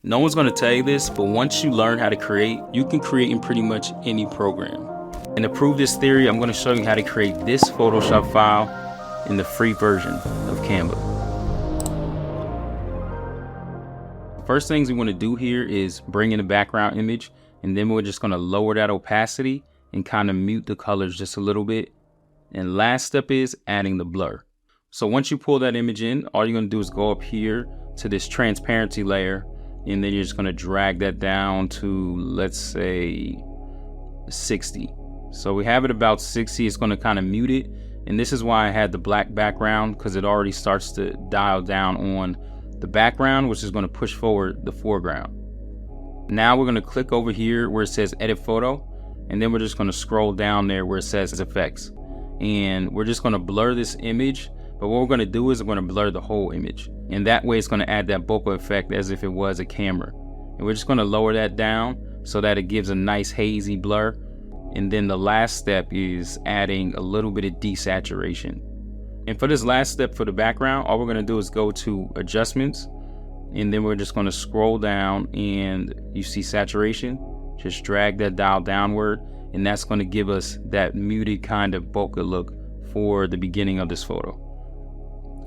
No one's going to tell you this, but once you learn how to create, you can create in pretty much any program. And to prove this theory, I'm going to show you how to create this Photoshop file in the free version of Canva. First things we want to do here is bring in a background image, and then we're just going to lower that opacity and kind of mute the colors just a little bit. And last step is adding the blur. So once you pull that image in, all you're going to do is go up here to this transparency layer, and then you're just going to drag that down to, let's say, 60. So we have it about 60. It's going to kind of mute it. And this is why I had the black background, because it already starts to dial down on the background, which is going to push forward the foreground. Now we're going to click over here where it says edit photo, and then we're just going to scroll down there where it says effects. And we're just going to blur this image. But what we're going to do is we're going to blur the whole image. And that way it's going to add that bokeh effect as if it was a camera. And we're just going to lower that down so that it gives a nice hazy blur. And then the last step is adding a little bit of desaturation. And for this last step for the background, all we're going to do is go to adjustments. And then we're just going to scroll down and you see saturation. Just drag that dial downward. And that's going to give us that muted kind of bokeh look for the beginning of this photo.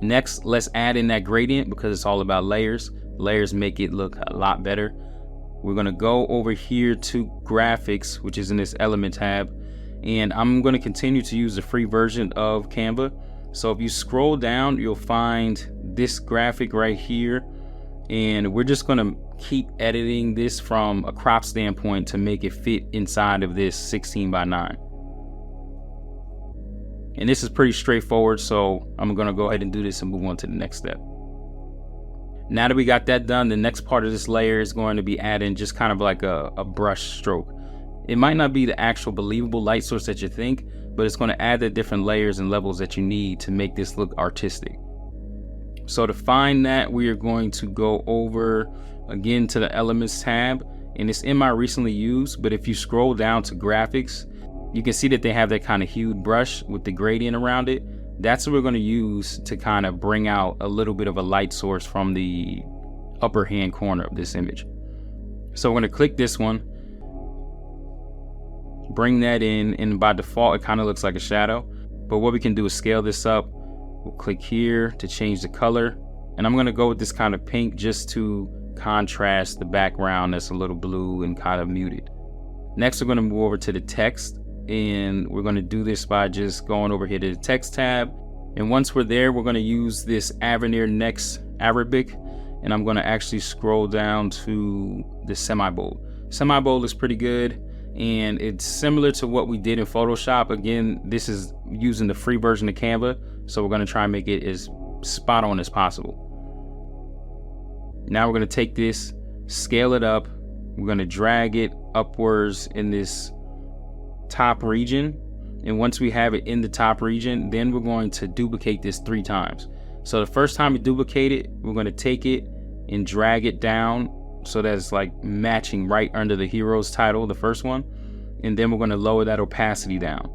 Next, let's add in that gradient because it's all about layers. Layers make it look a lot better. We're going to go over here to graphics, which is in this element tab. And I'm going to continue to use the free version of Canva. So if you scroll down, you'll find this graphic right here. And we're just going to keep editing this from a crop standpoint to make it fit inside of this 16:9. And this is pretty straightforward, so I'm going to go ahead and do this and move on to the next step. Now that we got that done, the next part of this layer is going to be adding just kind of like a brush stroke. It might not be the actual believable light source that you think, but it's going to add the different layers and levels that you need to make this look artistic. So to find that, we are going to go over again to the Elements tab, and it's in my recently used, but if you scroll down to graphics, you can see that they have that kind of hued brush with the gradient around it. That's what we're going to use to kind of bring out a little bit of a light source from the upper hand corner of this image. So we're going to click this one, bring that in, and by default, it kind of looks like a shadow. But what we can do is scale this up. We'll click here to change the color. And I'm going to go with this kind of pink just to contrast the background that's a little blue and kind of muted. Next, we're going to move over to the text. And we're going to do this by just going over here to the text tab. And once we're there, we're going to use this Avenir Next Arabic. And I'm going to actually scroll down to the semi-bold. Semi-bold is pretty good. And it's similar to what we did in Photoshop. Again, this is using the free version of Canva. So we're going to try and make it as spot on as possible. Now we're going to take this, scale it up. We're going to drag it upwards in this top region, and once we have it in the top region, then we're going to duplicate this 3 times. So the first time we duplicate it, we're going to take it and drag it down so that it's like matching right under the hero's title, the first one, and then we're going to lower that opacity down.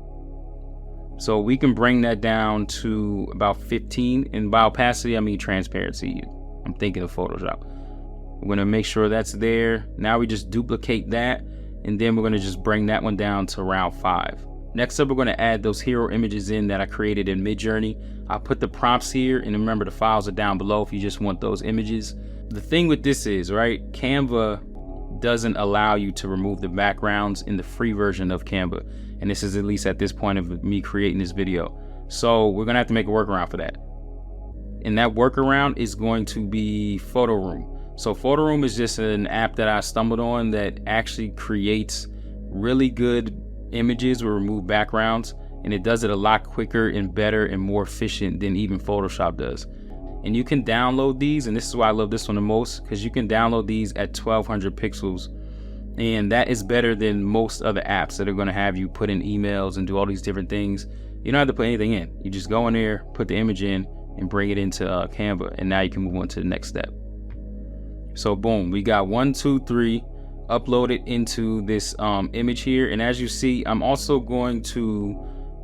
So we can bring that down to about 15, and by opacity I mean transparency. I'm thinking of Photoshop. We're going to make sure that's there. Now we just duplicate that, and then we're going to just bring that one down to around 5. Next up, we're going to add those hero images in that I created in Midjourney. I'll put the prompts here, and remember the files are down below if you just want those images. The thing with this is, right, Canva doesn't allow you to remove the backgrounds in the free version of Canva. And this is at least at this point of me creating this video. So we're going to have to make a workaround for that. And that workaround is going to be Photo Room. So Photo Room is just an app that I stumbled on that actually creates really good images with removed backgrounds, and it does it a lot quicker and better and more efficient than even Photoshop does. And you can download these, and this is why I love this one the most, because you can download these at 1200 pixels, and that is better than most other apps that are going to have you put in emails and do all these different things. You don't have to put anything in. You just go in there, put the image in, and bring it into Canva, and now you can move on to the next step. So boom, we got 1, 2, 3 uploaded into this image here. And as you see, I'm also going to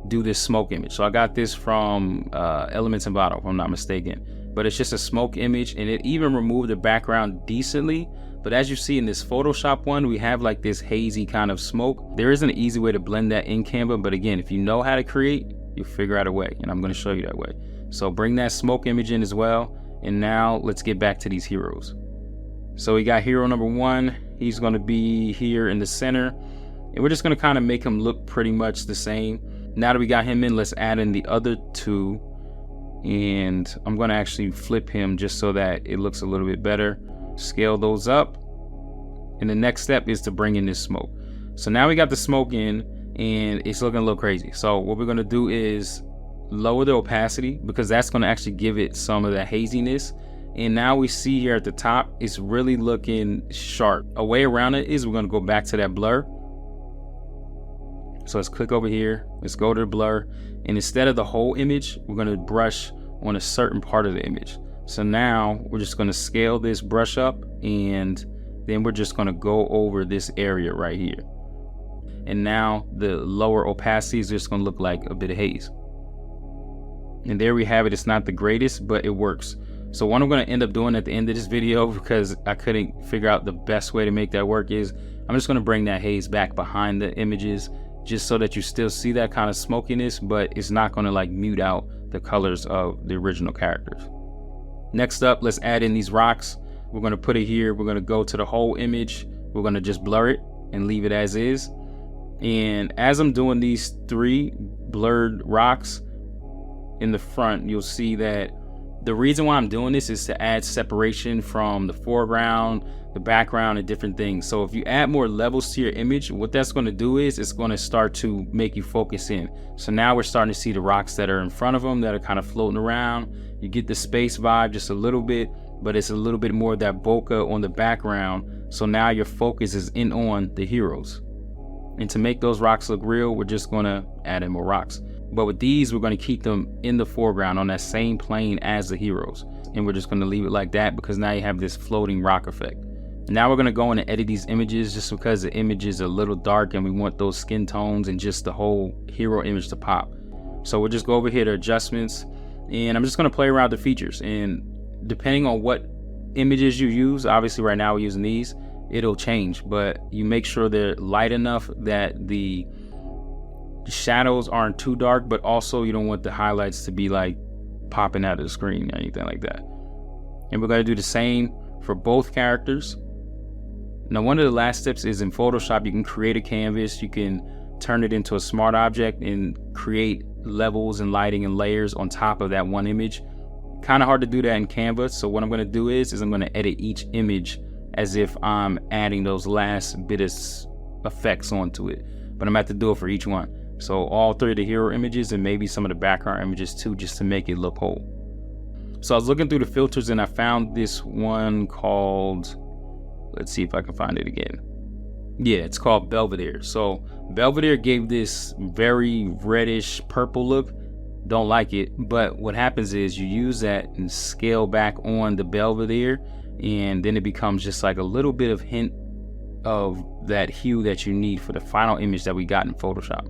do this smoke image. So I got this from Elements Envato, if I'm not mistaken. But it's just a smoke image, and it even removed the background decently. But as you see in this Photoshop one, we have like this hazy kind of smoke. There isn't an easy way to blend that in Canva, but again, if you know how to create, you'll figure out a way, and I'm going to show you that way. So bring that smoke image in as well. And now let's get back to these heroes. So we got hero number 1. He's going to be here in the center, and we're just going to kind of make him look pretty much the same. Now that we got him in, let's add in the other 2, and I'm going to actually flip him just so that it looks a little bit better. Scale those up, and the next step is to bring in this smoke. So now we got the smoke in, and it's looking a little crazy. So what we're going to do is lower the opacity, because that's going to actually give it some of that haziness. And now we see here at the top, it's really looking sharp. A way around it is we're going to go back to that blur. So let's click over here, let's go to the blur, and instead of the whole image, we're going to brush on a certain part of the image. So now we're just going to scale this brush up, and then we're just going to go over this area right here. And now the lower opacity is just going to look like a bit of haze. And there we have it. It's not the greatest, but it works. So what I'm going to end up doing at the end of this video, because I couldn't figure out the best way to make that work, is I'm just going to bring that haze back behind the images, just so that you still see that kind of smokiness, but it's not going to like mute out the colors of the original characters. Next up, let's add in these rocks. We're going to put it here. We're going to go to the whole image. We're going to just blur it and leave it as is. And as I'm doing these 3 blurred rocks in the front, you'll see that the reason why I'm doing this is to add separation from the foreground, the background, and different things. So if you add more levels to your image, what that's going to do is it's going to start to make you focus in. So now we're starting to see the rocks that are in front of them that are kind of floating around. You get the space vibe just a little bit, but it's a little bit more of that bokeh on the background. So now your focus is in on the heroes. And to make those rocks look real, we're just going to add in more rocks. But with these, we're going to keep them in the foreground on that same plane as the heroes. And we're just going to leave it like that, because now you have this floating rock effect. Now we're going to go in and edit these images, just because the image is a little dark and we want those skin tones and just the whole hero image to pop. So we'll just go over here to adjustments, and I'm just going to play around the features. And depending on what images you use, obviously right now we're using these, it'll change. But you make sure they're light enough that the shadows aren't too dark, but also you don't want the highlights to be like popping out of the screen or anything like that. And we're going to do the same for both characters. Now, one of the last steps is in Photoshop, you can create a canvas, you can turn it into a smart object and create levels and lighting and layers on top of that one image. Kind of hard to do that in Canva. So what I'm going to do is I'm going to edit each image as if I'm adding those last bit of effects onto it, but I'm going to have to do it for each one. So all 3 of the hero images and maybe some of the background images too, just to make it look whole. So I was looking through the filters and I found this one called, let's see if I can find it again. Yeah, it's called Belvedere. So Belvedere gave this very reddish purple look. Don't like it, but what happens is you use that and scale back on the Belvedere, and then it becomes just like a little bit of hint of that hue that you need for the final image that we got in Photoshop.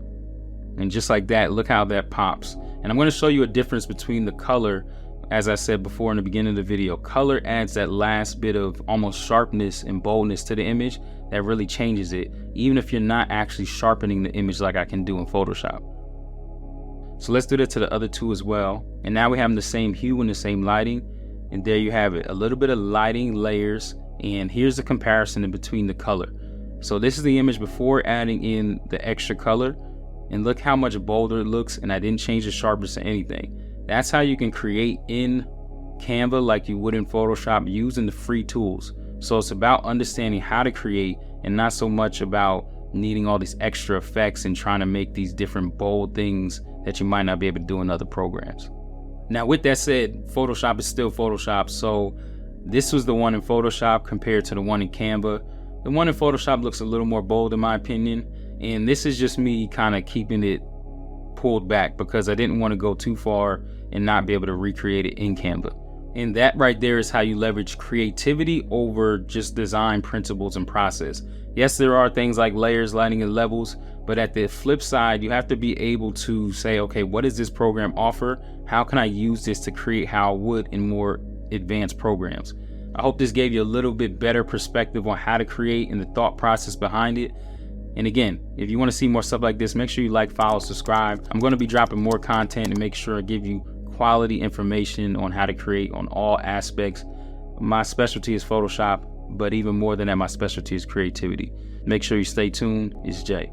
And just like that, look how that pops. And I'm going to show you a difference between the color. As I said before in the beginning of the video, color adds that last bit of almost sharpness and boldness to the image that really changes it, even if you're not actually sharpening the image like I can do in Photoshop. So let's do that to the other 2 as well. And now we have the same hue and the same lighting. And there you have it, a little bit of lighting layers. And here's the comparison in between the color. So this is the image before adding in the extra color. And look how much bolder it looks, and I didn't change the sharpness or anything. That's how you can create in Canva like you would in Photoshop using the free tools. So it's about understanding how to create and not so much about needing all these extra effects and trying to make these different bold things that you might not be able to do in other programs. Now with that said, Photoshop is still Photoshop. So this was the one in Photoshop compared to the one in Canva. The one in Photoshop looks a little more bold in my opinion. And this is just me kind of keeping it pulled back because I didn't want to go too far and not be able to recreate it in Canva. And that right there is how you leverage creativity over just design principles and process. Yes, there are things like layers, lighting, and levels, but at the flip side, you have to be able to say, okay, what does this program offer? How can I use this to create how I would in more advanced programs? I hope this gave you a little bit better perspective on how to create and the thought process behind it. And again, if you want to see more stuff like this, make sure you like, follow, subscribe. I'm going to be dropping more content and make sure I give you quality information on how to create on all aspects. My specialty is Photoshop, but even more than that, my specialty is creativity. Make sure you stay tuned. It's Jay.